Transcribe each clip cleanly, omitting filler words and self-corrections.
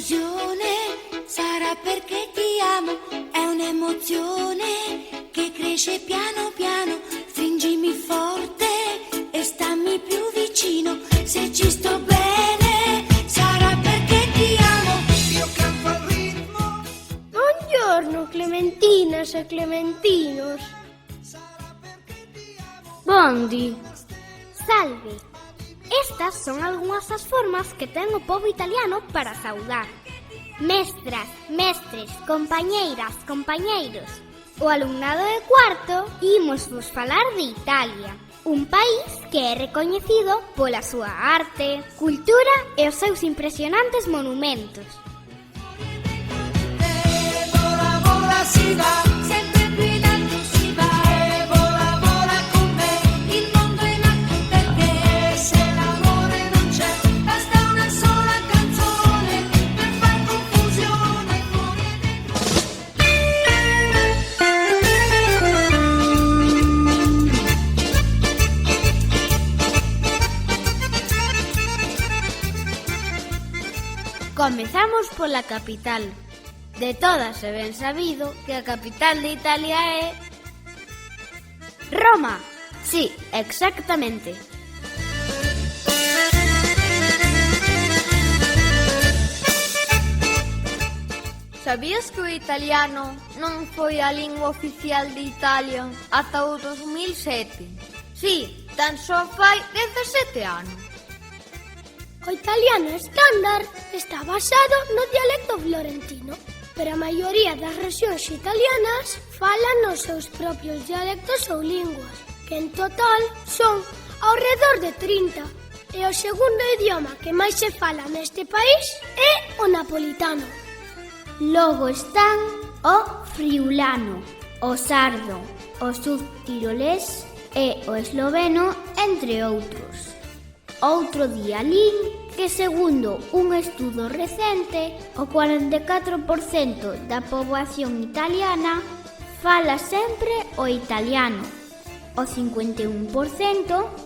confusione, sarà perché ti amo, è un'emozione che cresce piano piano, stringimi forte e stammi più vicino, se ci sto bene, sarà perché ti amo, io canto al ritmo. Buongiorno Clementinas e Clementinos. Bondi. Salve. Estas son algunhas das formas que ten o pobo italiano para saudar. Mestras, mestres, compañeiras, compañeiros. O alumnado de cuarto imos vos falar de Italia, un país que é recoñecido pola súa arte, cultura e os seus impresionantes monumentos. Vola, vola, si va, sempre più in alto si va, vola, vola con me, il mondo è nato per te, se l'amore non c'è, basta una sola canzone per far confusione fuori e Comezamos pola capital. De todas é ben sabido que a capital de Italia é... Roma! Sí, exactamente. Sabías que o italiano non foi a lingua oficial de Italia ata o 2007? Sí, tan só fai 17 anos. O italiano estándar está basado no dialecto florentino, pero a maioría das rexións italianas falan os seus propios dialectos ou linguas, que en total son ao redor de 30, e o segundo idioma que máis se fala neste país é o napolitano. Logo están o friulano, o sardo, o subtirolés e o esloveno, entre outros. Outro dialín que, segundo un estudo recente, o 44% da poboación italiana fala sempre o italiano. O 51%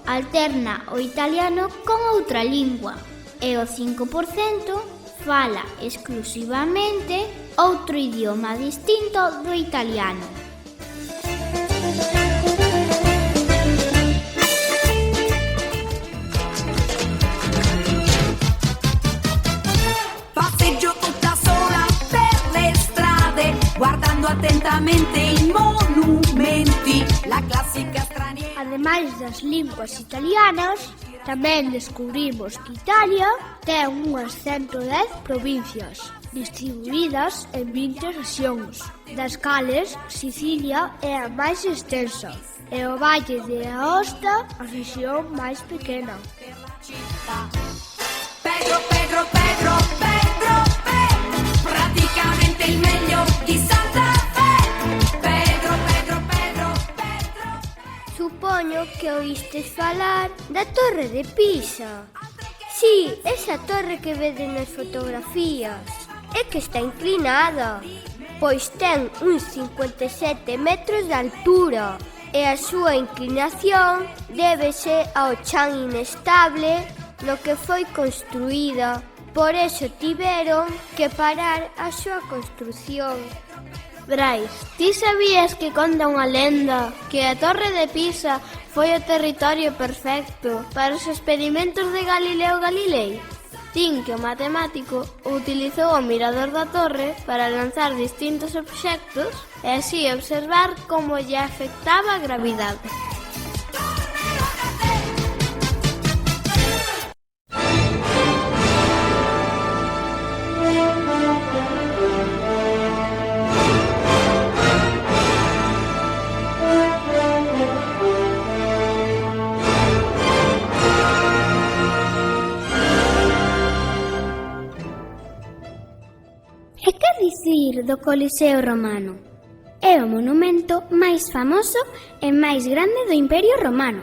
alterna o italiano con outra lingua e o 5% fala exclusivamente outro idioma distinto do italiano. passeggio tutta sola per le strade, guardando attentamente i monumenti, la classica straniera. Ademais das linguas italianas, tamén descubrimos que Italia ten unhas 110 provincias, distribuídas en 20 rexións, das cales Sicilia é a máis extensa, e o Valle de Aosta a rexión máis pequena. Pedro, Pedro, Pedro, Pedro, praticamente il meglio di Santa Fe. Pedro, Pedro, Pedro, Pedro. Supoño que oístes falar da Torre de Pisa. Sí, esa torre que veden nas fotografías. É que está inclinada, pois ten uns 57 metros de altura e a súa inclinación débese ao chan inestable no que foi construída. Por eso tiveron que parar a súa construción. Brais, ti sabías que conta unha lenda que a Torre de Pisa foi o territorio perfecto para os experimentos de Galileo Galilei? Din que o matemático utilizou o mirador da torre para lanzar distintos obxectos e así observar como lle afectaba a gravidade. E que dicir do Coliseo Romano? É o monumento máis famoso e máis grande do Imperio Romano.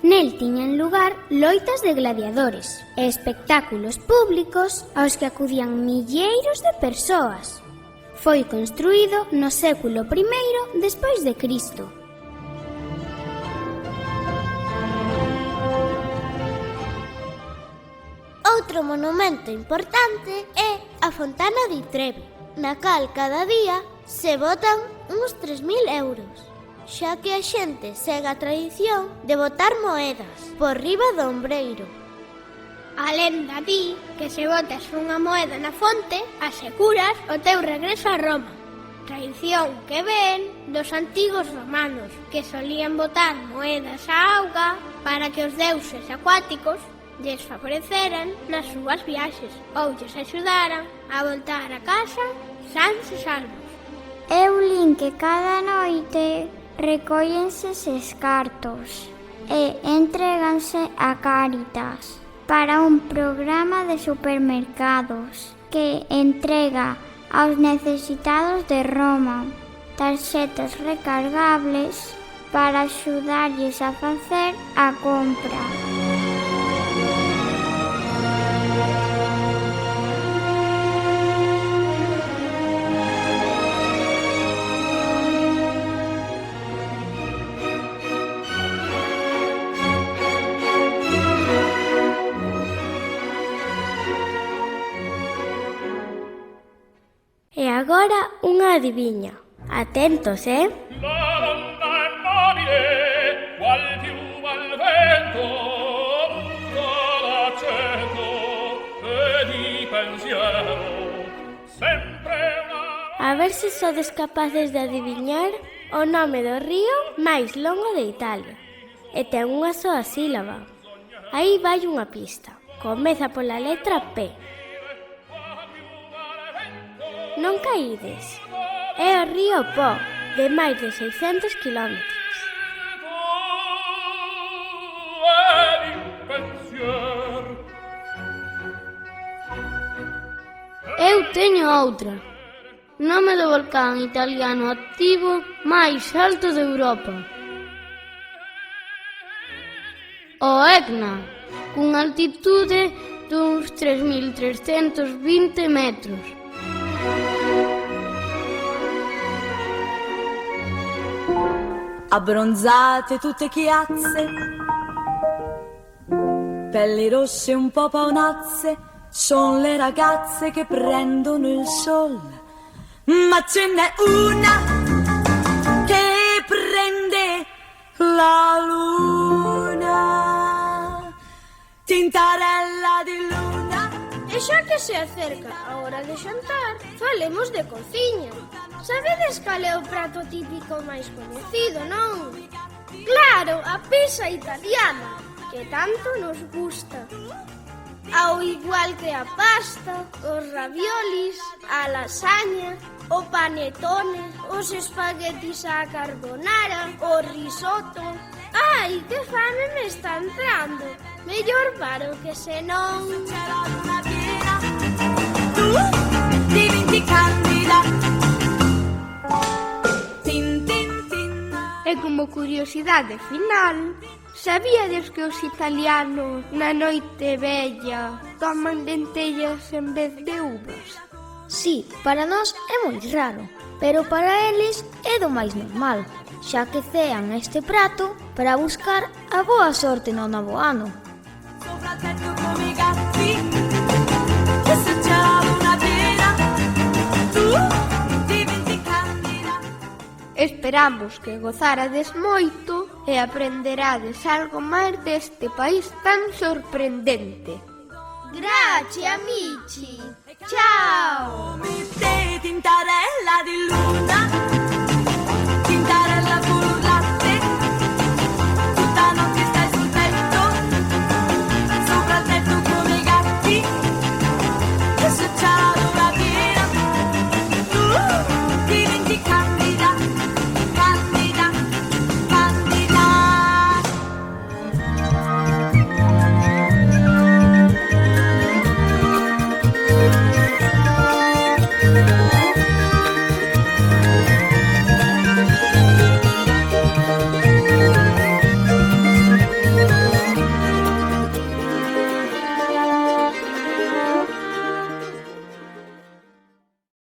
Nel tiñan lugar loitas de gladiadores e espectáculos públicos aos que acudían milleiros de persoas. Foi construído no século I despois de Cristo. Outro monumento importante é a Fontana di Trevi, na cal cada día se botan uns 3.000 euros, xa que a xente segue a tradición de botar moedas por riba do ombreiro. A lenda di que se botas unha moeda na fonte, aseguras o teu regreso a Roma. Tradición que ven dos antigos romanos, que solían botar moedas á auga para que os deuses acuáticos lles favoreceran nas súas viaxes ou lles axudaran a voltar a casa sans e salvos. Eu lin que cada noite recóllense eses cartos e entréganse a Cáritas para un programa de supermercados que entrega aos necesitados de Roma tarxetas recargables para axudarlles a facer a compra. E agora unha adiviña. Atentos, La donna è mobile, qual piuma al vento, l'accento e di pensiero, sempre una... A ver se sodes capaces de adiviñar o nome do río máis longo de Italia. E ten unha soa sílaba. Aí vai unha pista. Comeza pola letra P. Non caídes. É o río Po, de máis de 600 kilómetros. Eu teño outra. Nome do volcán italiano activo máis alto de Europa. O Etna, cunha altitude duns 3.320 metros. Abbronzate tutte chiazze, pelli rosse un po' paonazze, son le ragazze che prendono il sol. Ma ce n'è una che prende la luna, tintarella di luna. E xa que se acerca a hora de xantar, falemos de cociña. Sabedes cal é o prato típico máis coñecido, non? Claro, a pizza italiana, que tanto nos gusta. Ao igual que a pasta, os raviolis, a lasaña, o panettone, os espaguetis á carbonara, o risotto. Ai, que fame me está entrando. Mellor paro que senón... C'era luna piena, tu diventi candida. E como curiosidade final, sabíades que os italianos na noite vella toman lentellas en vez de uvas? Sí, para nós é moi raro, pero para eles é do máis normal, xa que cean este prato para buscar a boa sorte no novo ano. Soprattutto come i gatti, e se c'è la luna piena, tu diventi candida. Esperamos que gozarades moito e aprenderades algo máis deste país tan sorprendente. Grazie, amici! Ciao! Come te, tintarella di luna.